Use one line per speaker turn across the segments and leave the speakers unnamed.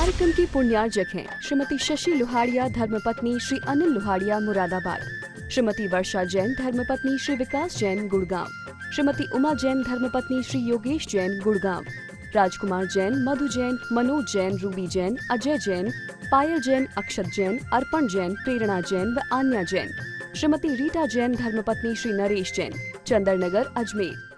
कार्यक्रम की पुण्यार्जक हैं श्रीमती शशि लोहाड़िया धर्मपत्नी श्री अनिल लोहाड़िया मुरादाबाद, श्रीमती वर्षा जैन धर्मपत्नी श्री विकास जैन गुड़गांव, श्रीमती उमा जैन धर्मपत्नी श्री योगेश जैन गुड़गांव, राजकुमार जैन, मधु जैन, मनोज जैन, रूबी जैन, अजय जैन, पायल जैन, अक्षत जैन, अर्पण जैन, प्रेरणा जैन व आन्या जैन, श्रीमती रीटा जैन धर्मपत्नी श्री नरेश जैन, चंदरनगर अजमेर।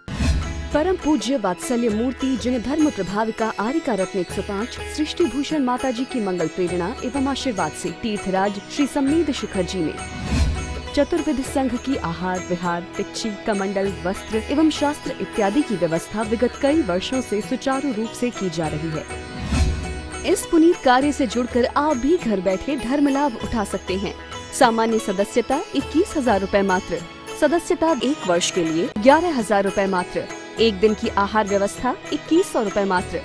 परम पूज्य वात्सल्य मूर्ति जिन धर्म प्रभाविका आरिका रत्न 105 सृष्टि भूषण माता जी की मंगल प्रेरणा एवं आशीर्वाद से तीर्थराज श्री सम्मेद शिखर जी में चतुर्विध संघ की आहार विहार पिच्ची कमंडल वस्त्र एवं शास्त्र इत्यादि की व्यवस्था विगत कई वर्षों से सुचारू रूप से की जा रही है। इस पुनीत कार्य से जुड़कर आप भी घर बैठे धर्म लाभ उठा सकते हैं। सामान्य सदस्यता 21,000 रूपए मात्र, सदस्यता 1 वर्ष के लिए 11,000 रूपए मात्र, एक दिन की आहार व्यवस्था 2100 रूपए मात्र।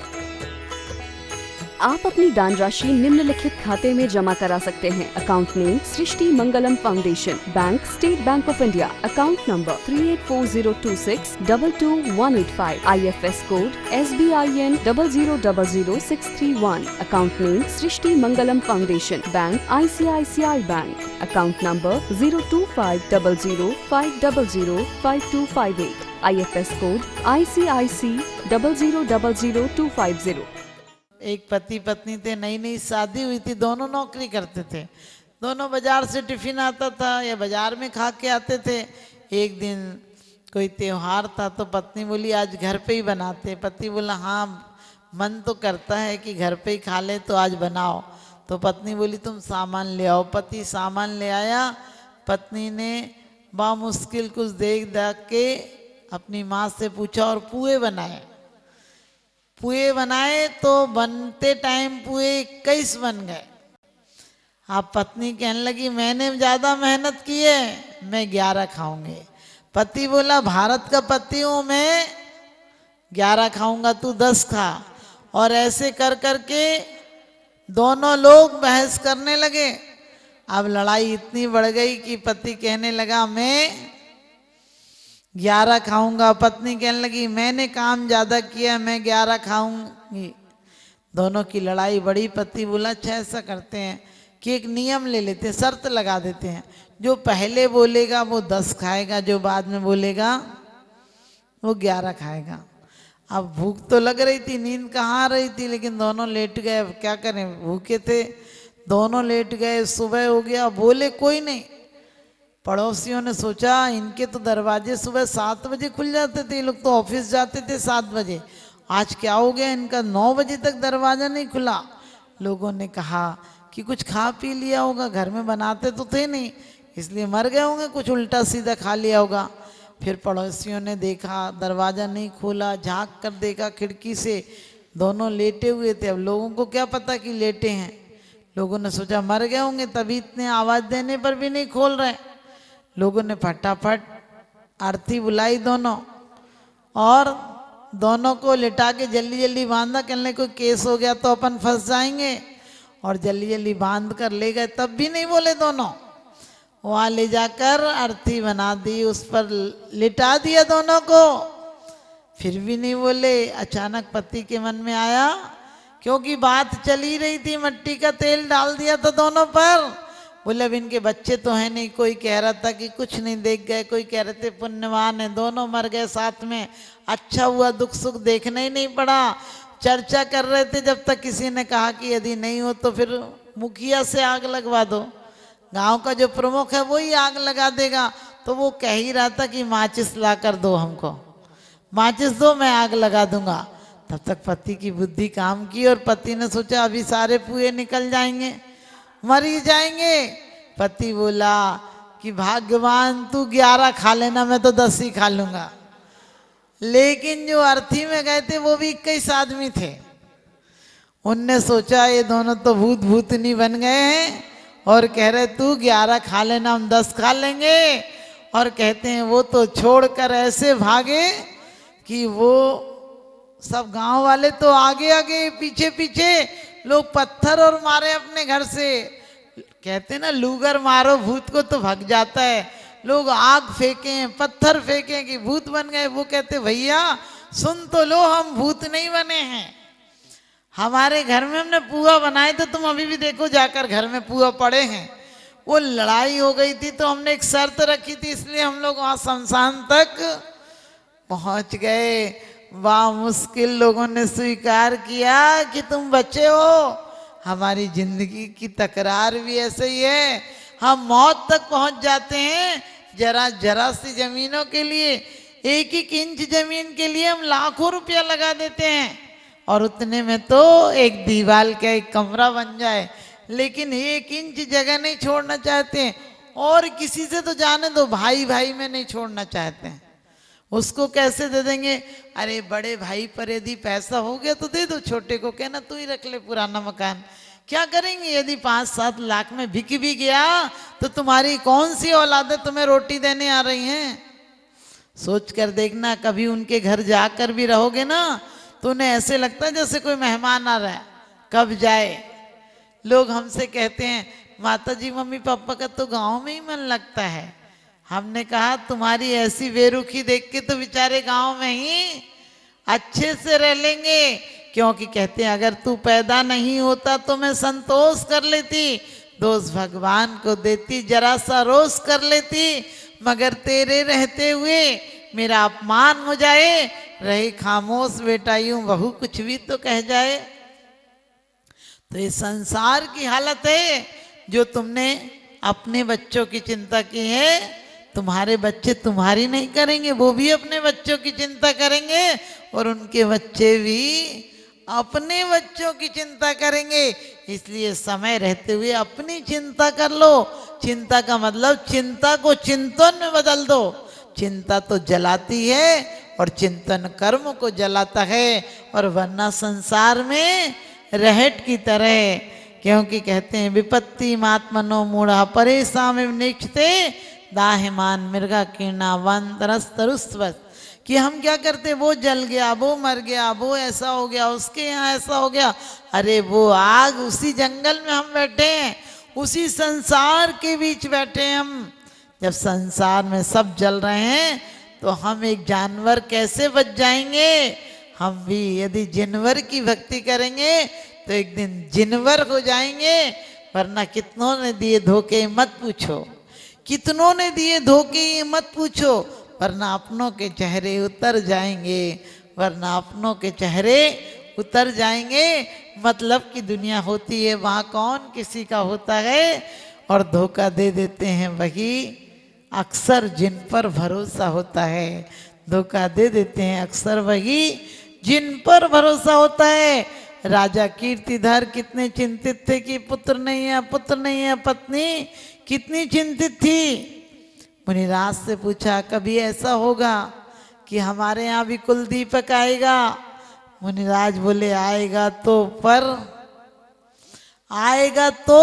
आप अपनी दान राशि निम्नलिखित खाते में जमा करा सकते हैं। Account name Srishti Mangalam foundation, bank state bank of India, account number 384026222185, IFS code SBIN 0000631, account name Srishti Mangalam foundation, bank ICICI bank, account number 0250050052258, IFS code ICIC 0000250।
एक पति पत्नी थे, नई नई शादी हुई थी, दोनों नौकरी करते थे, दोनों बाजार से टिफिन आता था या बाजार में खा के आते थे। एक दिन कोई त्योहार था तो पत्नी बोली आज घर पे ही बनाते। पति बोला हाँ मन तो करता है कि घर पे ही खा ले, तो आज बनाओ। तो पत्नी बोली तुम सामान ले आओ। पति सामान ले आया। पत्नी ने बामुश्किल कुछ देख दाख के अपनी माँ से पूछा और पुए बनाए। पुए बनाए तो बनते टाइम पुए 21 बन गए। अब पत्नी कहने लगी मैंने ज्यादा मेहनत की है, मैं 11 खाऊंगी। पति बोला भारत का पति हूं मैं, 11 खाऊंगा, तू 10 खा। और ऐसे कर करके दोनों लोग बहस करने लगे। अब लड़ाई इतनी बढ़ गई कि पति कहने लगा मैं 11 खाऊंगा, पत्नी कहने लगी मैंने काम ज्यादा किया, मैं 11 खाऊंगी। दोनों की लड़ाई बड़ी। पति बोला अच्छा ऐसा करते हैं कि एक नियम ले लेते हैं, शर्त लगा देते हैं, जो पहले बोलेगा वो 10 खाएगा, जो बाद में बोलेगा वो 11 खाएगा। अब भूख तो लग रही थी, नींद कहाँ आ रही थी, लेकिन दोनों लेट गए। अब क्या करें, भूखे थे, दोनों लेट गए। सुबह हो गया, बोले कोई नहीं। पड़ोसियों ने सोचा इनके तो दरवाजे सुबह 7 बजे खुल जाते थे, ये लोग तो ऑफिस जाते थे 7 बजे, आज क्या हो गया इनका 9 बजे तक दरवाजा नहीं खुला। लोगों ने कहा कि कुछ खा पी लिया होगा, घर में बनाते तो थे नहीं, इसलिए मर गए होंगे, कुछ उल्टा सीधा खा लिया होगा। फिर पड़ोसियों ने देखा दरवाजा नहीं खोला, झांक कर देखा खिड़की से, दोनों लेटे हुए थे। अब लोगों को क्या पता कि लेटे हैं, लोगों ने सोचा मर गए होंगे, तभी इतने आवाज देने पर भी नहीं खोल रहे। लोगों ने फटाफट आरती बुलाई दोनों, और दोनों को लिटा के जल्दी जल्दी बांधा। कहने कोई केस हो गया तो अपन फंस जाएंगे, और जल्दी जल्दी बांध कर ले गए। तब भी नहीं बोले दोनों। वहां ले जाकर आरती बना दी, उस पर लिटा दिया दोनों को, फिर भी नहीं बोले। अचानक पति के मन में आया, क्योंकि बात चली रही थी, मिट्टी का तेल डाल दिया था दोनों पर। बोले अब इनके बच्चे तो है नहीं, कोई कह रहा था कि कुछ नहीं देख गए, कोई कह रहे थे पुण्यवान है, दोनों मर गए साथ में, अच्छा हुआ दुख सुख देखना ही नहीं पड़ा। चर्चा कर रहे थे जब तक किसी ने कहा कि यदि नहीं हो तो फिर मुखिया से आग लगवा दो, गांव का जो प्रमुख है वही आग लगा देगा। तो वो कह ही रहा था कि माचिस ला कर दो, हमको माचिस दो, मैं आग लगा दूंगा। तब तक पति की बुद्धि काम की, और पति ने सोचा अभी सारे पुए निकल जाएंगे, मर ही जाएंगे। पति बोला कि भाग्यवान तू 11 खा लेना, मैं तो 10 ही खा लूंगा। लेकिन जो अर्थी में गए थे वो भी 21 आदमी थे। उनने सोचा ये दोनों तो भूत भूतनी बन गए हैं, और कह रहे तू 11 खा लेना, हम 10 खा लेंगे। और कहते हैं वो तो छोड़कर ऐसे भागे कि वो सब गांव वाले तो आगे आगे पीछे पीछे, लोग पत्थर और मारे अपने घर से। कहते ना लूगर मारो भूत को तो भाग जाता है, लोग आग फेंके पत्थर फेंके कि भूत बन गए। वो कहते भैया सुन तो लो, हम भूत नहीं बने हैं, हमारे घर में हमने पुआ बनाए तो तुम अभी भी देखो जाकर घर में पुआ पड़े हैं। वो लड़ाई हो गई थी तो हमने एक शर्त रखी थी, इसलिए हम लोग वहां शमशान तक पहुंच गए। वाह मुश्किल लोगों ने स्वीकार किया कि तुम बच्चे हो। हमारी जिंदगी की तकरार भी ऐसे ही है, हम मौत तक पहुंच जाते हैं जरा जरा सी जमीनों के लिए। एक एक इंच जमीन के लिए हम लाखों रुपया लगा देते हैं और उतने में तो एक दीवार का एक कमरा बन जाए, लेकिन एक इंच जगह नहीं छोड़ना चाहते हैं। और किसी से तो जाने दो, भाई भाई में नहीं छोड़ना चाहते हैं। उसको कैसे दे देंगे? अरे बड़े भाई पर यदि पैसा हो गया तो दे दो, छोटे को कहना तू ही रख ले पुराना मकान। क्या करेंगे यदि 5-7 लाख में बिक भी गया तो तुम्हारी कौन सी औलादें तुम्हें रोटी देने आ रही हैं? सोच कर देखना, कभी उनके घर जाकर भी रहोगे ना तो उन्हें ऐसे लगता है जैसे कोई मेहमान आ रहा है, कब जाए। लोग हमसे कहते हैं माता जी मम्मी पापा का तो गांव में ही मन लगता है। हमने कहा तुम्हारी ऐसी बेरुखी देख के तो बेचारे गांव में ही अच्छे से रह लेंगे, क्योंकि कहते हैं अगर तू पैदा नहीं होता तो मैं संतोष कर लेती, दोष भगवान को देती, जरा सा रोष कर लेती, मगर तेरे रहते हुए मेरा अपमान हो जाए। रही खामोश बेटा यूं बहू कुछ भी तो कह जाए। तो ये संसार की हालत है। जो तुमने अपने बच्चों की चिंता की है, तुम्हारे बच्चे तुम्हारी नहीं करेंगे, वो भी अपने बच्चों की चिंता करेंगे और उनके बच्चे भी अपने बच्चों की चिंता करेंगे। इसलिए समय रहते हुए अपनी चिंता कर लो। चिंता का मतलब चिंता को चिंतन में बदल दो। चिंता तो जलाती है और चिंतन कर्म को जलाता है, और वरना संसार में रहट की तरह, क्योंकि कहते हैं विपत्ति मात्मनो मूढ़ा परेशान निक्षते दाहिमान मृगा कीर्णा वंतरस्तरुस्वत। कि हम क्या करते, वो जल गया, वो मर गया, वो ऐसा हो गया, उसके यहाँ ऐसा हो गया। अरे वो आग, उसी जंगल में हम बैठे हैं, उसी संसार के बीच बैठे हैं हम। जब संसार में सब जल रहे हैं तो हम एक जानवर कैसे बच जाएंगे? हम भी यदि जिनवर की भक्ति करेंगे तो एक दिन जिनवर हो जाएंगे। वरना कितनों ने दिए धोखे मत पूछो, कितनों ने दिए धोखे ये मत पूछो, वरना अपनों के चेहरे उतर जाएंगे, वरना अपनों के चेहरे उतर जाएंगे। मतलब की दुनिया होती है, वहां कौन किसी का होता है। और धोखा दे देते हैं वही अक्सर जिन पर भरोसा होता है। धोखा दे देते हैं अक्सर वही जिन पर भरोसा होता है। राजा कीर्तिधर कितने चिंतित थे कि पुत्र नहीं है, पुत्र नहीं है। पत्नी कितनी चिंतित थी। मुनिराज से पूछा कभी ऐसा होगा कि हमारे यहाँ भी कुल दीपक आएगा? मुनिराज बोले आएगा तो, पर आएगा तो,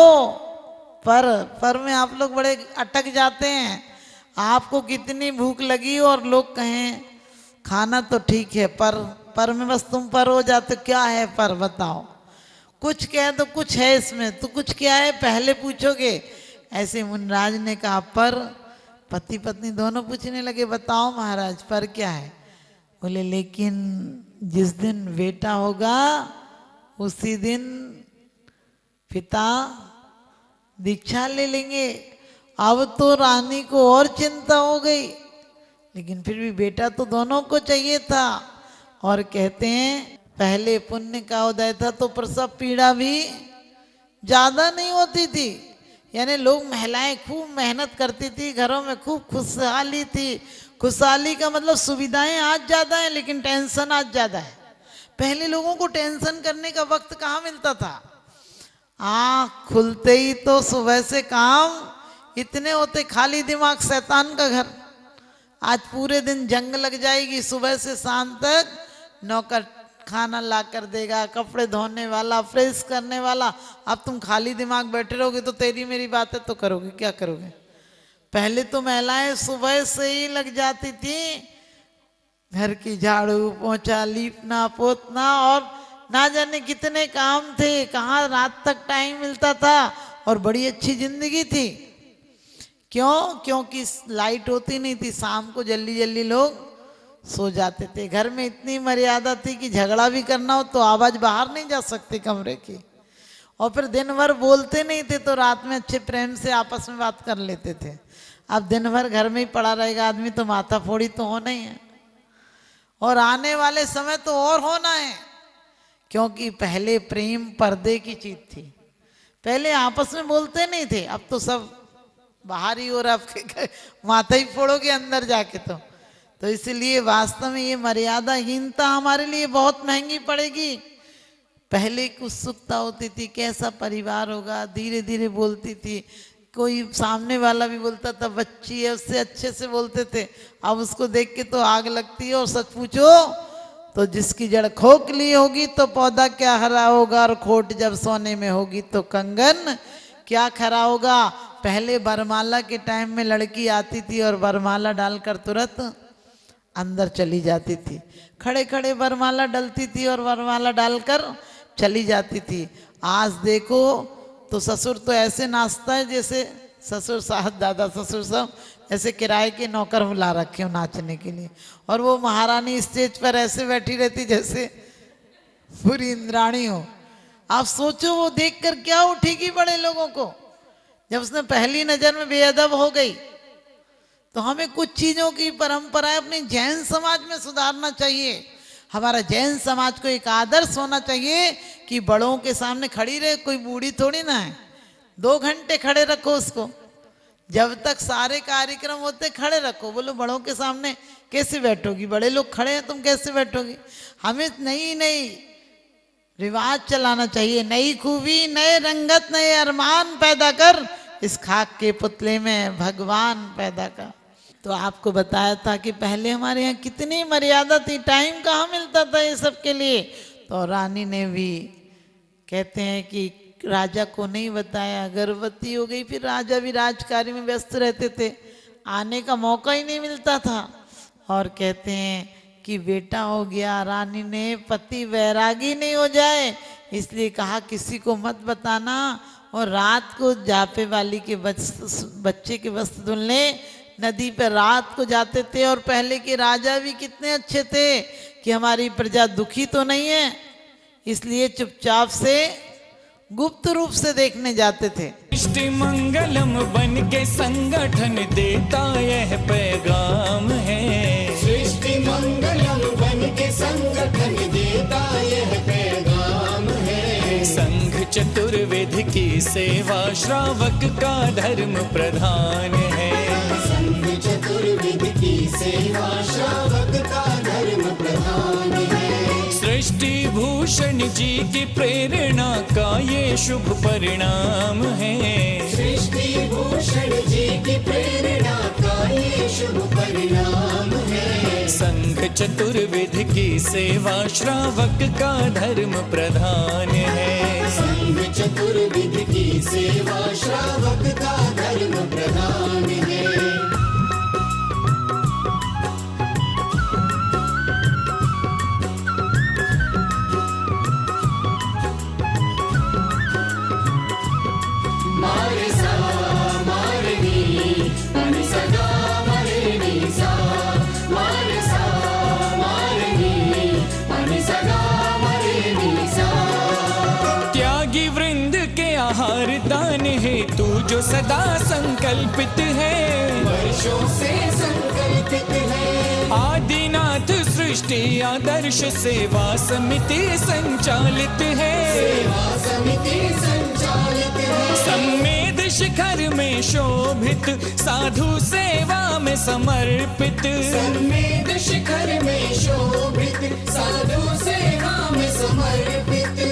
पर में आप लोग बड़े अटक जाते हैं। आपको कितनी भूख लगी और लोग कहें खाना तो ठीक है, पर में बस तुम पर हो जाते। क्या है पर बताओ? कुछ कह तो कुछ है इसमें, तो कुछ क्या है पहले पूछोगे। ऐसे मुनिराज ने कहा पर। पति पत्नी दोनों पूछने लगे बताओ महाराज पर क्या है? बोले लेकिन जिस दिन बेटा होगा उसी दिन पिता दीक्षा ले लेंगे। अब तो रानी को और चिंता हो गई, लेकिन फिर भी बेटा तो दोनों को चाहिए था। और कहते हैं पहले पुण्य का उदय था तो प्रसव पीड़ा भी ज्यादा नहीं होती थी। यानी लोग महिलाएं खूब मेहनत करती थी, घरों में खूब खुशहाली थी। खुशहाली का मतलब सुविधाएं आज ज्यादा है लेकिन टेंशन आज ज्यादा है। पहले लोगों को टेंशन करने का वक्त कहाँ मिलता था? आँख खुलते ही तो सुबह से काम इतने होते, खाली दिमाग शैतान का घर। आज पूरे दिन जंग लग जाएगी, सुबह से शाम तक नौकर खाना ला कर देगा, कपड़े धोने वाला, फ्रेश करने वाला। अब तुम खाली दिमाग बैठे रहोगे तो तेरी मेरी बातें तो करोगे, क्या करोगे? पहले तो महिलाएं सुबह से ही लग जाती थी घर की झाड़ू पोंछा लीपना पोतना, और ना जाने कितने काम थे, कहाँ रात तक टाइम मिलता था। और बड़ी अच्छी जिंदगी थी। क्यों? क्योंकि लाइट होती नहीं थी, शाम को जल्दी जल्दी लोग सो जाते थे। घर में इतनी मर्यादा थी कि झगड़ा भी करना हो तो आवाज बाहर नहीं जा सकती कमरे की। और फिर दिन भर बोलते नहीं थे तो रात में अच्छे प्रेम से आपस में बात कर लेते थे। अब दिन भर घर में ही पड़ा रहेगा आदमी तो माथा फोड़ी तो होना ही है, और आने वाले समय तो और होना है। क्योंकि पहले प्रेम पर्दे की चीज थी, पहले आपस में बोलते नहीं थे, अब तो सब बाहर ही, और आपके माथा ही फोड़ोगे अंदर जाके तो इसलिए वास्तव में ये मर्यादाहीनता हमारे लिए बहुत महंगी पड़ेगी। पहले एक उत्सुकता होती थी कैसा परिवार होगा, धीरे धीरे बोलती थी, कोई सामने वाला भी बोलता था बच्ची है उससे अच्छे से बोलते थे। अब उसको देख के तो आग लगती है। और सच पूछो तो जिसकी जड़ खोखली होगी तो पौधा क्या हरा होगा, और खोट जब सोने में होगी तो कंगन क्या खरा होगा। पहले वरमाला के टाइम में लड़की आती थी और वरमाला डालकर तुरंत अंदर चली जाती थी, खड़े खड़े वरमाला डलती थी और वरमाला डालकर चली जाती थी। आज देखो तो ससुर तो ऐसे नाचता है जैसे ससुर साहब, दादा ससुर साहब ऐसे किराए के नौकर बुला रखे हो नाचने के लिए, और वो महारानी स्टेज पर ऐसे बैठी रहती जैसे पूरी इंद्राणी हो। आप सोचो वो देखकर क्या उठेगी बड़े लोगों को, जब उसने पहली नजर में बेअदब हो गई। तो हमें कुछ चीजों की परंपराएं अपने जैन समाज में सुधारना चाहिए। हमारा जैन समाज को एक आदर्श होना चाहिए कि बड़ों के सामने खड़ी रहे, कोई बूढ़ी थोड़ी ना है। 2 घंटे खड़े रखो उसको, जब तक सारे कार्यक्रम होते खड़े रखो। बोलो बड़ों के सामने कैसे बैठोगी, बड़े लोग खड़े हैं तुम कैसे बैठोगी। हमें नई नई रिवाज चलाना चाहिए, नई खूबी, नए रंगत, नए अरमान पैदा कर, इस खाक के पुतले में भगवान पैदा कर। तो आपको बताया था कि पहले हमारे यहाँ कितनी मर्यादा थी, टाइम कहाँ मिलता था ये सब के लिए। तो रानी ने भी, कहते हैं कि राजा को नहीं बताया, गर्भवती हो गई, फिर राजा भी राजकार्य में व्यस्त रहते थे, आने का मौका ही नहीं मिलता था। और कहते हैं कि बेटा हो गया, रानी ने पति वैरागी नहीं हो जाए इसलिए कहा किसी को मत बताना। और रात को जापे वाली के बच्चे के वस्त्र धुलने नदी पर रात को जाते थे। और पहले के राजा भी कितने अच्छे थे कि हमारी प्रजा दुखी तो नहीं है, इसलिए चुपचाप से गुप्त रूप से देखने जाते थे।
सृष्टि मंगलम बन के संगठन देता यह पैगाम है,
सृष्टि मंगलम बन के संगठन देता यह पैगाम है।
संघ चतुर्वेद की सेवा श्रावक का धर्म प्रधान है,
संघ चतुर्वेद की सेवा श्रावक का धर्म प्रधान है।
सृष्टि भूषण जी की प्रेरणा का ये शुभ परिणाम है,
सृष्टि भूषण जी की प्रेरणा का ये शुभ परिणाम है।
संघ चतुर्वेद की सेवा श्रावक का धर्म प्रधान है,
संघ चतुर्वेद की सेवा श्रावक का धर्म प्रधान है। मारे सा मारे नी मारे सदा मारे नी सा, मारे सा मारे नी मारे सदा मारे नी सा।
त्यागी वृंद के आहार दान है तू जो सदा संकल्पित है,
वर्षों से संकल्पित है।
आदिनाथ सृष्टि आदर्श सेवा समिति संचालित है,
सेवा समिति संचालित है।
सम्मेद शिखर में शोभित साधु सेवा में समर्पित,
सम्मेद शिखर में शोभित साधु सेवा में समर्पित।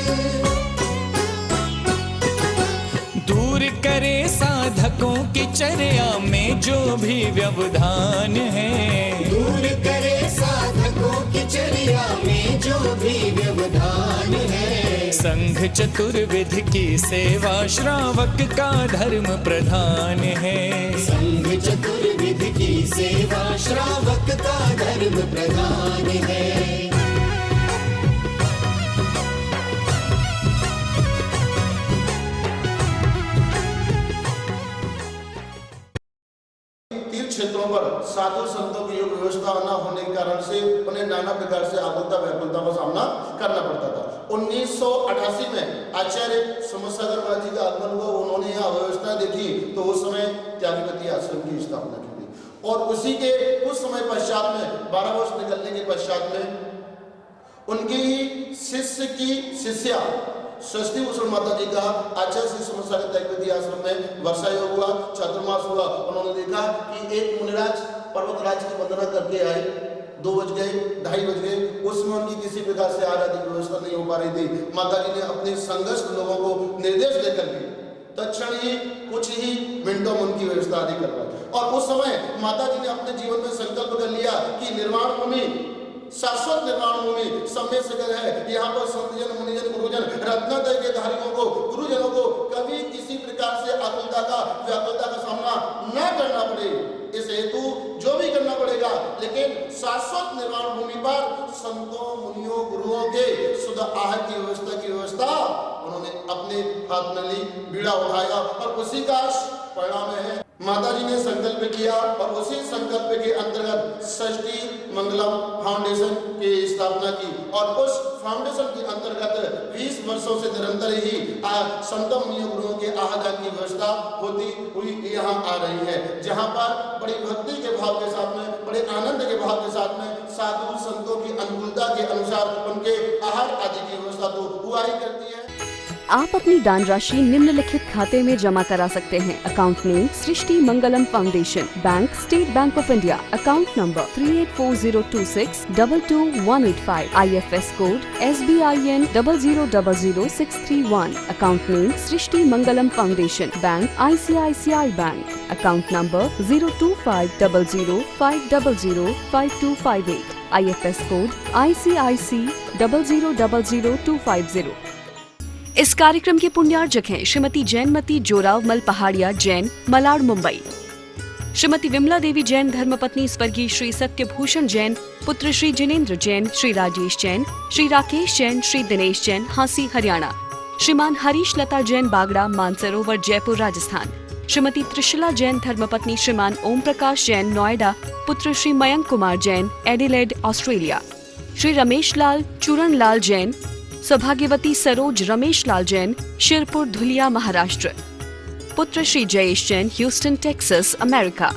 दूर करे साधकों की चर्या में जो भी व्यवधान है,
दूर करे साधकों की चर्या में जो भी व्यवधान है।
संघ चतुर्विध की सेवा श्रावक का धर्म प्रधान है,
संघ चतुर्विध की सेवा श्रावक का धर्म प्रधान है।
तीर्थ क्षेत्रों पर साधु संतों की योग व्यवस्था न होने के कारण से उन्हें नाना प्रकार से आकुलता व्याकुलता का सामना करना पड़ता था। 1988 में आचार्य समसागर जी का आगमन हुआ, उन्होंने यहाँ व्यवस्था देखी तो उस समय त्यागपति आश्रम की स्थापना की गई और उसी के कुछ समय पश्चात में 12 वर्ष निकलने के पश्चात में उनकी शिष्य की शिष्या षष्ठी भूषण माता जी का आचार्य श्री समसागर त्यागपति आश्रम में वर्षा योग हुआ, चातुर्मास हुआ। उन्होंने देखा कि एक मुनिराज पर्वतराज की वंदना करके आए, 2 बज गए, 2:30 बज गए, उसमें उनकी किसी प्रकार से आराध्य व्यवस्था नहीं हो पा रही थी। माता जी ने अपने संघर्ष लोगों को निर्देश देकर के तत्क्षण ही कुछ ही मिनटों में उनकी व्यवस्था आदि करवाई और उस समय माता जी ने अपने जीवन में संकल्प कर लिया कि निर्वाण भूमि, शाश्वत निर्वाण भूमि सम्य सगर है। यहाँ पर संतजन, मुनिजन, गुरुजन, रत्नत्रय के धारियों को, गुरुजनों को कभी किसी प्रकार से आकुलता का व्याकुलता का सामना न करना पड़े, इस हेतु जो भी करना पड़ेगा, लेकिन शाश्वत निर्वाण भूमि पर संतों, मुनियों, गुरुओं के शुद्ध आहार की व्यवस्था उन्होंने अपने हाथ में ली, बीड़ा उठाया और उसी का परिणाम है माता जी ने संकल्प किया और उसी संकल्प के अंतर्गत षष्ठी मंगलम फाउंडेशन की स्थापना की और उस फाउंडेशन के अंतर्गत 20 वर्षों से निरंतर ही संतों, मुनियों, गुरुओं के आहार की व्यवस्था होती हुई यहाँ आ रही है, जहाँ पर बड़ी भक्ति के भाव के साथ में, बड़े आनंद के भाव के साथ में साधु संतों की अनुकूलता के अनुसार उनके आहार आदि की व्यवस्था तो हुआ ही करती है।
आप अपनी दान राशि निम्नलिखित खाते में जमा करा सकते हैं। Account name Srishti Mangalam foundation, bank state bank of India, account number 384026222185, IFS code SBIN 0000631, account name Srishti Mangalam foundation, bank ICICI bank, account number 02500500528, IFS code ICIC 0000250। इस कार्यक्रम के पुण्यार्जक हैं श्रीमती जैनमती जोरावमल पहाड़िया जैन, मलाड, मुंबई। श्रीमती विमला देवी जैन धर्मपत्नी स्वर्गीय श्री सत्यभूषण जैन, पुत्र श्री जिनेन्द्र जैन, श्री राजेश जैन, श्री राकेश जैन, श्री दिनेश जैन, हांसी, हरियाणा। श्रीमान हरीश लता जैन, बागड़ा, मानसरोवर, जयपुर, राजस्थान। श्रीमती त्रिशला जैन धर्मपत्नी श्रीमान ओम प्रकाश जैन, नोएडा, पुत्र श्री मयंक कुमार जैन, एडिलेड, ऑस्ट्रेलिया। श्री रमेश लाल चूरण लाल जैन, सौभाग्यवती सरोज रमेश लाल जैन, शिरपुर, धुलिया, महाराष्ट्र। पुत्र Shri Jayesh Jain, Houston, Texas, America.